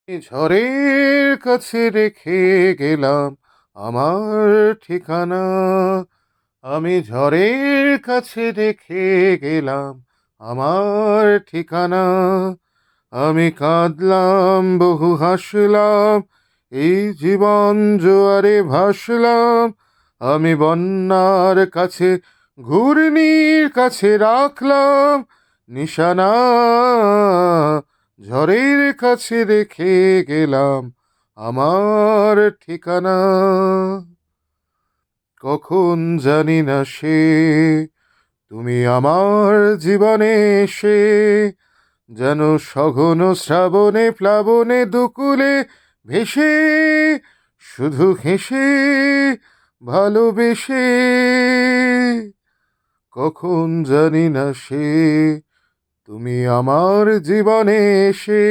ঝড়ের কাছে রেখে গেলাম আমার ঠিকানা। আমি ঝড়ের কাছে রেখে গেলাম আমার ঠিকানা। আমি কাঁদলাম বহু হাসলাম, এই জীবন জোয়ারে ভাসলাম। আমি বন্যার কাছে ঘূর্ণির কাছে রাখলাম নিশানা। ঝড়ের কাছে রেখে গেলাম আমার ঠিকানা। কখন জানি না সে তুমি আমার জীবনে এসে, যেন সঘন শ্রাবণে প্লাবনে দুকুলে ভেসে, শুধু হেসে ভালোবেসে। কখন জানি না সে তুমি আমার জীবনে এসে,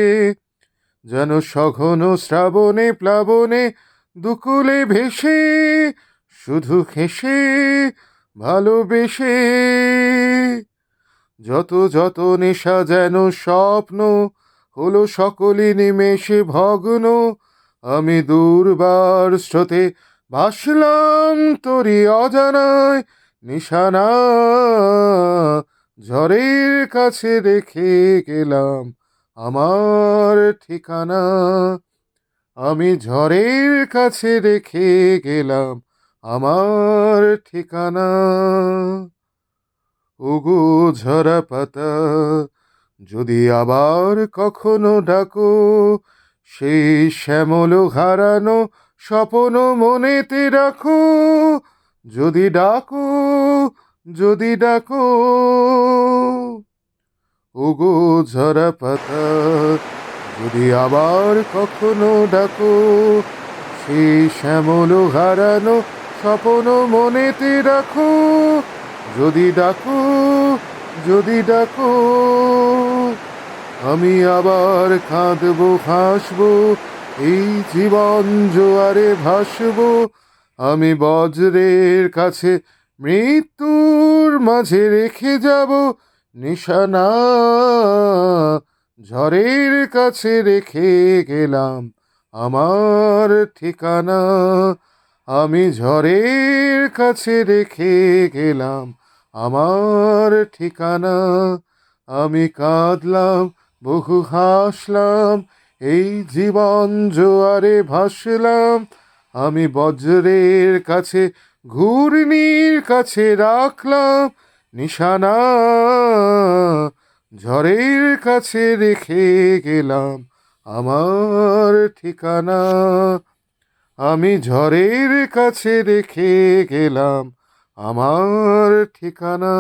যেন সঘন শ্রাবণে প্লাবনে দুকুলে ভেসে, শুধু হেসে ভালোবেসে। যত যত নেশা যেন স্বপ্ন হলো সকলে নিমেষে ভগ্ন। আমি দুর্বার স্রোতে ভাসলাম তোরি অজানায় নিশানা। ঝড়ের কাছে রেখে গেলাম আমার ঠিকানা। আমি ঝড়ের কাছে রেখে গেলাম আমার ঠিকানা। ওগো ঝরা পাতা, যদি আবার কখনো ডাকো, সেই শ্যামল হারানো স্বপ্ন মনেতে রাখো। যদি ডাকো, যদি ডাকো, ওগো ঝরা পাতা, যদি আবার কখনো ডাকো, সেই শ্যামল হারানো স্বপ্ন মনেতে রাখো। যদি ডাকো, যদি ডাকো, আমি আবার কাঁদবো হাসবো, এই জীবন জোয়ারে ভাসবো। আমি বজ্রের কাছে মৃত্যুর মাঝে রেখে যাব নিশানা। ঝড়ের কাছে রেখে গেলাম আমার ঠিকানা। আমি ঝড়ের কাছে রেখে গেলাম আমার ঠিকানা। আমি কাঁদলাম বহু হাসলাম, এই জীবন জোয়ারে ভাসলাম। আমি বজ্রের কাছে ঘূর্ণির কাছে রাখলাম নিশানা। ঝড়ের কাছে রেখে গেলাম আমার ঠিকানা। আমি ঝড়ের কাছে রেখে গেলাম আমার ঠিকানা।